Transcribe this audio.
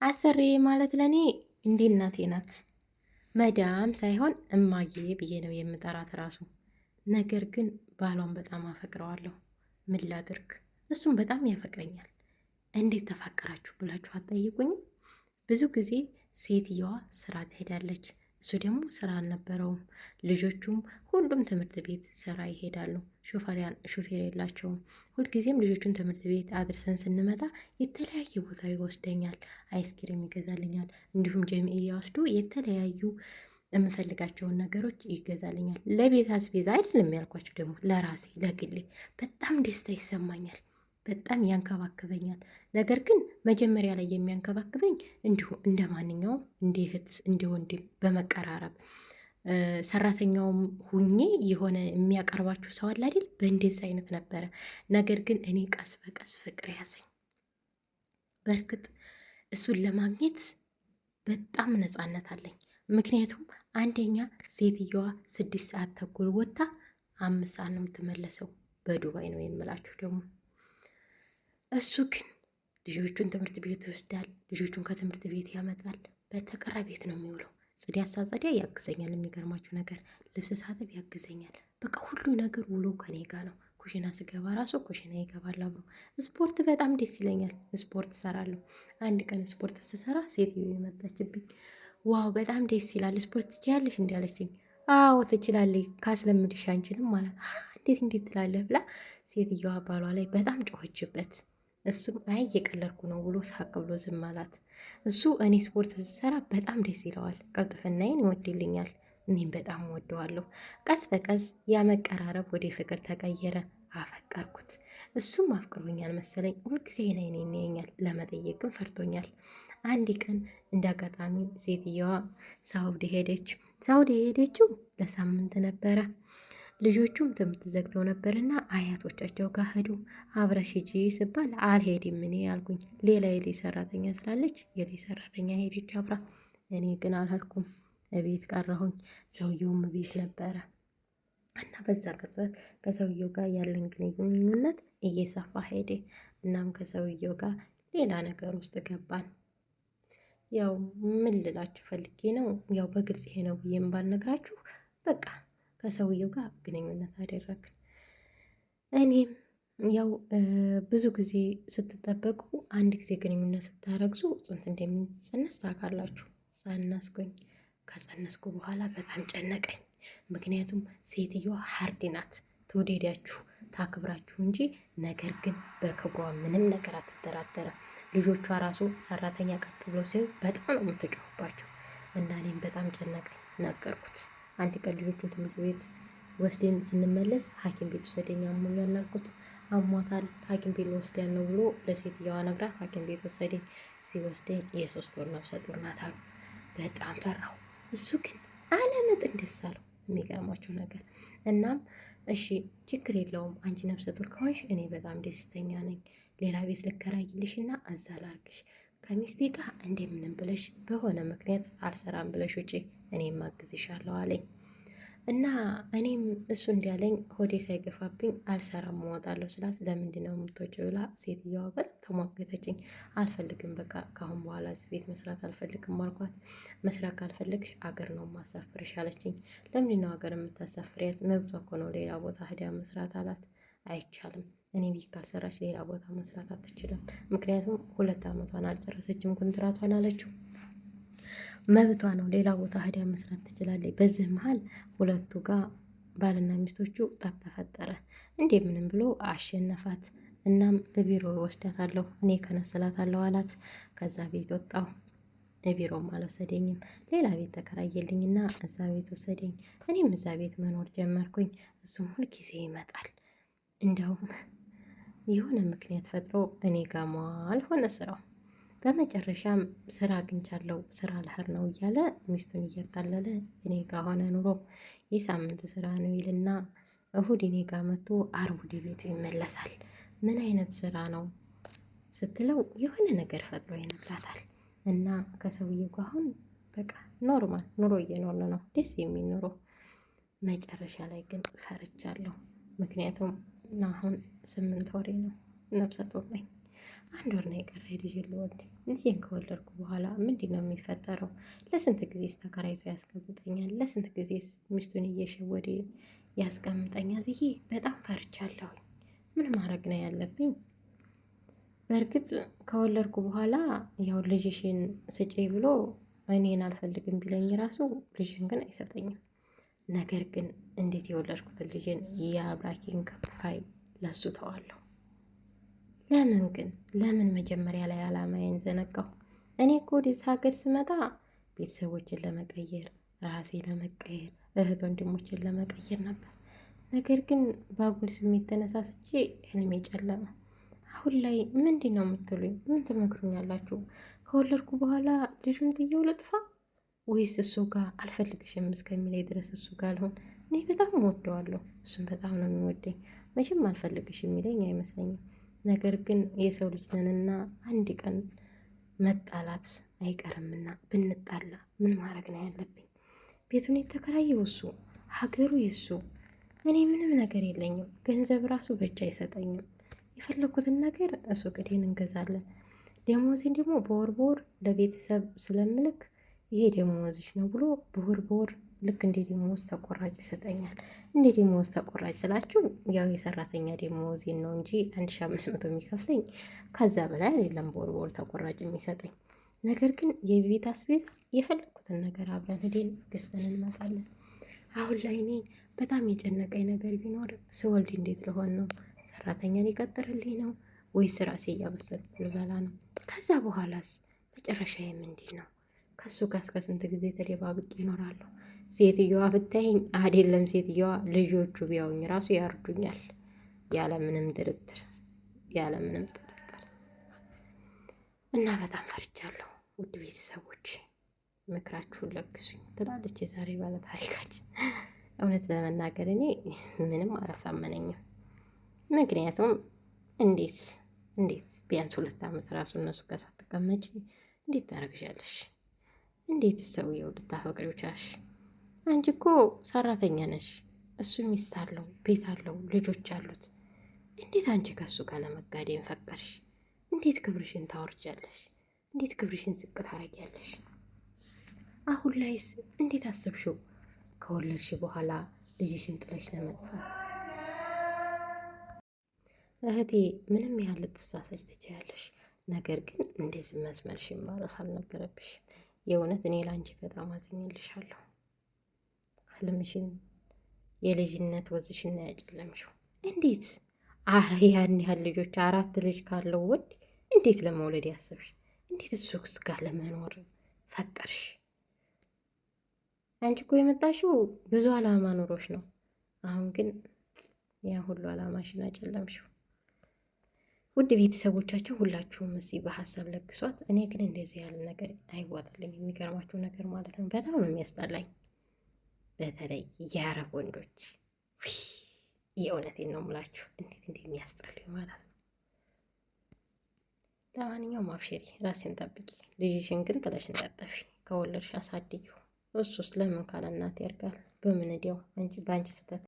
አሰሬ ማለት ለኔ እንደ እናቴ ናት። መዳም ሳይሆን እማዬ ብዬ ነው የምጠራት ራሱ። ነገር ግን ባሏን በጣም አፈቅረዋለሁ። ምን ላድርግ? እሱም በጣም ያፈቅረኛል። እንዴት ተፋቀራችሁ ብላችሁ አትጠይቁኝም? ብዙ ጊዜ ሴትየዋ ስራ ትሄዳለች፣ እሱ ደግሞ ስራ አልነበረውም። ልጆቹም ሁሉም ትምህርት ቤት ስራ ይሄዳሉ። ሹፌር የላቸውም። ሁልጊዜም ልጆቹን ትምህርት ቤት አድርሰን ስንመጣ የተለያየ ቦታ ይወስደኛል። አይስክሬም ይገዛልኛል። እንዲሁም ጀሚዕያ ወስዶ የተለያዩ የምፈልጋቸውን ነገሮች ይገዛልኛል። ለቤት አስቤዛ አይደለም ያልኳቸው፣ ደግሞ ለራሴ ለግሌ በጣም ደስታ ይሰማኛል። በጣም ያንከባክበኛል። ነገር ግን መጀመሪያ ላይ የሚያንከባክበኝ እንዲሁ እንደ ማንኛውም እንደ እህት እንደ ወንድም በመቀራረብ ሰራተኛውም ሁኜ የሆነ የሚያቀርባችሁ ሰው አለ አይደል? በእንደዚህ አይነት ነበረ። ነገር ግን እኔ ቀስ በቀስ ፍቅር ያዘኝ። በእርግጥ እሱን ለማግኘት በጣም ነፃነት አለኝ። ምክንያቱም አንደኛ ሴትየዋ 6 ሰዓት ተኩል ወጥታ 5 ሰዓት ነው የምትመለሰው። በዱባይ ነው የምላችሁ ደግሞ። እሱ ግን ልጆቹን ትምህርት ቤት ይወስዳል፣ ልጆቹን ከትምህርት ቤት ያመጣል። በተቀረ ቤት ነው የሚውለው። ጽዳት ሳጸዳ ያግዘኛል። የሚገርማችሁ ነገር ልብስ ሳጥብ ያግዘኛል። በቃ ሁሉ ነገር ውሎ ከኔ ጋር ነው። ኩሽና ስገባ ራሱ ኩሽና ይገባል አብሮ። ስፖርት በጣም ደስ ይለኛል። ስፖርት እሰራለሁ። አንድ ቀን ስፖርት ስሰራ ሴትዮ የመጣችብኝ፣ ዋው በጣም ደስ ይላል፣ ስፖርት ትችያለሽ እንዲ አለችኝ። አዎ ትችላለች፣ ካስለምድሽ አንችልም ማለት እንዴት ትላለህ ብላ ሴትዮዋ ባሏ ላይ በጣም ጮኸችበት። እሱም አይ እየቀለድኩ ነው ብሎ ሳቅ ብሎ ዝም አላት። እሱ እኔ ስፖርት ስሰራ በጣም ደስ ይለዋል፣ ቅልጥፍናዬን ይወድልኛል፣ እኔም በጣም ወደዋለሁ። ቀስ በቀስ ያመቀራረብ ወደ ፍቅር ተቀየረ። አፈቀርኩት። እሱም አፍቅሮኛል መሰለኝ። ሁልጊዜ አይኔን ያየኛል፣ ለመጠየቅ ግን ፈርቶኛል። አንድ ቀን እንደ አጋጣሚ ሴትየዋ ሳውዲ ሄደች። ሳውዲ የሄደችው ለሳምንት ነበረ። ልጆቹም ትምህርት ዘግተው ነበርና አያቶቻቸው ጋር ሄዱ። አብረሽ ሂጂ ስባል አልሄድም እኔ ያልኩኝ፣ ሌላ የሌ ሰራተኛ ስላለች የሌ ሰራተኛ ሄደች አብራ። እኔ ግን አልሄድኩም፣ እቤት ቀረሁኝ። ሰውየውም ቤት ነበረ እና በዛ ቅጽበት ከሰውየው ጋር ያለን ግንኙነት እየሰፋ ሄደ። እናም ከሰውየው ጋር ሌላ ነገር ውስጥ ገባን። ያው ምን ልላችሁ ፈልጌ ነው፣ ያው በግልጽ ይሄ ነው ብዬ ባልነግራችሁ በቃ ከሰውየው ጋር ግንኙነት አደረግን። እኔም ያው ብዙ ጊዜ ስትጠበቁ አንድ ጊዜ ግንኙነት ስታረግዙ ጽንት እንደሚጸነስ ታውቃላችሁ። ጸነስኩኝ። ከጸነስኩ በኋላ በጣም ጨነቀኝ። ምክንያቱም ሴትዮዋ ሀርድ ናት። ትውደዳችሁ ታክብራችሁ እንጂ ነገር ግን በክብሯ ምንም ነገር አትደራደረም። ልጆቿ ራሱ ሰራተኛ ቀጥ ብሎ ሲሆን በጣም ነው የምትጮህባቸው እና እኔም በጣም ጨነቀኝ። ነገርኩት። አንድ ቀን ልጆቹን ትምህርት ቤት ወስደን ስንመለስ ሐኪም ቤት ወሰደኝ። አሞኛል አልኩት። አሟታል ሐኪም ቤት ወስደን ነው ብሎ ለሴትየዋ ነግራት ሐኪም ቤት ወሰደኝ። ሲወስደኝ የ3 ወር ነፍሰ ጡር ናት አሉ። በጣም ፈራሁ። እሱ ግን አለመጠን ደስ አለው። የሚገርማቸው ነገር እናም እሺ ችግር የለውም አንቺ ነፍሰ ጡር ከሆንሽ እኔ በጣም ደስተኛ ነኝ። ሌላ ቤት ልከራይልሽና እዛ ላርግሽ። ከሚስቴ ጋር እንደምንም ብለሽ በሆነ ምክንያት አልሰራም ብለሽ ውጪ፣ እኔም አግዝሻለሁ አለኝ። እና እኔም እሱ እንዲያለኝ ሆዴ ሳይገፋብኝ አልሰራም እወጣለሁ ስላት፣ ለምንድን ነው የምትወጪው ብላ ሴትዮዋ በጣም ተሟገተችኝ። አልፈልግም በቃ ካሁን በኋላ እዚህ ቤት መስራት አልፈልግም አልኳት። መስራት ካልፈለግሽ አገር ነው ማሳፍርሽ አለችኝ። ለምንድን ነው ሀገር የምታሳፍሪያት? መብቷ እኮ ነው ሌላ ቦታ ሄዳ መስራት አላት። አይቻልም፣ እኔ ቤት ካልሰራች ሌላ ቦታ መስራት አትችልም። ምክንያቱም 2 ዓመቷን አልጨረሰችም ኮንትራቷን አለችው። መብቷ ነው፣ ሌላ ቦታ ሄዳ መስራት ትችላለች። በዚህ መሀል ሁለቱ ጋር ባልና ሚስቶቹ ጠብ ተፈጠረ። እንደምንም ብሎ አሸነፋት። እናም ቢሮ ወስዳታለሁ እኔ ከነስላታለሁ አላት። ከዛ ቤት ወጣሁ። ቢሮም አልወሰደኝም። ሌላ ቤት ተከራየልኝና እዛ ቤት ወሰደኝ። እኔም እዛ ቤት መኖር ጀመርኩኝ። እሱም ሁልጊዜ ይመጣል። እንዲያውም የሆነ ምክንያት ፈጥሮ እኔ ጋር መዋል ሆነ ስራው። በመጨረሻም ስራ አግኝቻለሁ ስራ ልሄድ ነው እያለ ሚስቱን እያታለለ እኔ ጋር ሆነ ኑሮ። የሳምንት ስራ ነው ይልና እሁድ እኔ ጋር መጥቶ አርብ ወደ ቤቱ ይመለሳል። ምን አይነት ስራ ነው ስትለው የሆነ ነገር ፈጥሮ ይነግራታል። እና ከሰውዬው ጋር አሁን በቃ ኖርማል ኑሮ እየኖርን ነው፣ ደስ የሚል ኑሮ። መጨረሻ ላይ ግን ፈርቻለሁ። ምክንያቱም አሁን 8 ወሬ ነው፣ ነፍሰ ጡር ነኝ። 1 ወር ነው የቀረ ልጅ ልወልድ። ልጄን ከወለድኩ በኋላ ምንድን ነው የሚፈጠረው? ለስንት ጊዜስ ተከራይቶ ያስቀምጠኛል? ለስንት ጊዜስ ሚስቱን እየሸወደ ያስቀምጠኛል ብዬ በጣም ፈርቻለሁ። ምን ማድረግ ነው ያለብኝ? በእርግጥ ከወለድኩ በኋላ ያው ልጅሽን ስጪ ብሎ እኔን አልፈልግም ቢለኝ ራሱ ልጅን ግን አይሰጠኝም። ነገር ግን እንዴት የወለድኩትን ልጅን የአብራኬን ክፋይ ለሱ ተዋለሁ? ለምን ግን ለምን መጀመሪያ ላይ አላማዬን ዘነጋሁ? እኔ እኮ ወደዚህ ሀገር ስመጣ ቤተሰቦችን ለመቀየር፣ ራሴ ለመቀየር፣ እህት ወንድሞችን ለመቀየር ነበር። ነገር ግን በአጉል ስሜት ተነሳስቼ ህልሜ ጨለመ። አሁን ላይ ምንድን ነው የምትሉኝ? ምን ትመክሩኛላችሁ? ከወለድኩ በኋላ ልጁን ጥዬው ልጥፋ ወይስ እሱ ጋር አልፈልግሽም እስከሚለኝ ድረስ እሱ ጋር ልሆን? እኔ በጣም እወደዋለሁ፣ እሱም በጣም ነው የሚወደኝ። መቼም አልፈልግሽ የሚለኝ አይመስለኝም። ነገር ግን የሰው ልጅ ነንና አንድ ቀን መጣላት አይቀርምና ብንጣላ ምን ማድረግ ነው ያለብኝ? ቤቱን የተከራየው እሱ፣ ሀገሩ የሱ፣ እኔ ምንም ነገር የለኝም። ገንዘብ ራሱ በእጅ አይሰጠኝም። የፈለኩትን ነገር እሱ ቅዴን እንገዛለን። ደሞዜን ደግሞ በወር ለቤተሰብ ስለምልክ ይሄ ደሞዝሽ ነው ብሎ በወር ልክ እንደ ደሞዝ ተቆራጭ ይሰጠኛል። እንደ ደሞዝ ተቆራጭ ስላችሁ ያው የሰራተኛ ደሞዜን ነው እንጂ 1500 የሚከፍለኝ ከዛ በላይ አይደለም በወር ተቆራጭ የሚሰጠኝ። ነገር ግን የቤት አስቤዛ የፈለኩትን ነገር አብረን ሄደን ገዝተን እንመጣለን። አሁን ላይ እኔ በጣም የጨነቀኝ ነገር ቢኖር ስወልድ እንዴት ልሆን ነው? ሰራተኛ ሊቀጥርልኝ ነው ወይስ ራሴ እያበሰልኩ ልበላ ነው? ከዛ በኋላስ መጨረሻዬ ምንድን ነው? ከሱ ጋር እስከ ስንት ጊዜ ተደባብቄ ይኖራለሁ? ሴትዮዋ ብታይኝ አይደለም ሴትዮዋ ልጆቹ ቢያውኝ ራሱ ያርዱኛል፣ ያለምንም ጥርጥር። እና በጣም ፈርቻለሁ። ውድ ቤተሰቦች ምክራችሁን ለግሱኝ ትላለች የዛሬ ባለ ታሪካችን። እውነት ለመናገር እኔ ምንም አላሳመነኝም። ምክንያቱም እንዴት ቢያንስ 2 ዓመት ራሱ እነሱ ጋር ሳትቀመጪ እንዴት ታደርግሻለሽ? እንዴት ሰውየው ልታፈቅሪው ቻልሽ? አንቺ እኮ ሰራተኛ ነሽ፣ እሱ ሚስት አለው፣ ቤት አለው፣ ልጆች አሉት። እንዴት አንቺ ከሱ ጋር ለመጋደም ፈቀድሽ? እንዴት ክብርሽን ታወርጃለሽ? እንዴት ክብርሽን ዝቅ ታረጊያለሽ? አሁን ላይስ እንዴት አሰብሽው? ከወለድሽ በኋላ ልጅሽን ጥለሽ ለመጥፋት? እህቴ ምንም ያህል ልትሳሳች ትችያለሽ፣ ነገር ግን እንደዚህ መስመርሽን ማለፍ አልነበረብሽ። የእውነት እኔ ላንቺ በጣም አዝኜልሻለሁ። ህልምሽን የልጅነት ወዝሽና ያጨለምሽው እንዴት? ያን ያህል ልጆች 4 ልጅ ካለው ወድ እንዴት ለመውለድ ያሰብሽ? እንዴት እሱ ጋር ለመኖር ፈቀርሽ? አንቺ እኮ የመጣሽው ብዙ አላማ ኑሮሽ ነው። አሁን ግን ያ ሁሉ አላማሽን አጨለምሽው። ውድ ቤተሰቦቻችን ሁላችሁም እዚህ በሀሳብ ለግሷት። እኔ ግን እንደዚህ ያለ ነገር አይዋጥልኝ። የሚገርማችሁ ነገር ማለት ነው በጣም ነው የሚያስጠላኝ። በተለይ የአረብ ወንዶች የእውነቴን ነው የምላችሁ እንዴት እንደሚያስጠሉኝ ማለት ነው። ለማንኛውም አብሽሪ፣ ራስሽን ጠብቂ። ልጅሽን ግን ጥለሽ እንዳጠፊ። ከወለድሽ አሳድጊው። እሱስ ለምን ካለ እናት ያርጋል። በምን እዲያው በአንቺ ስህተት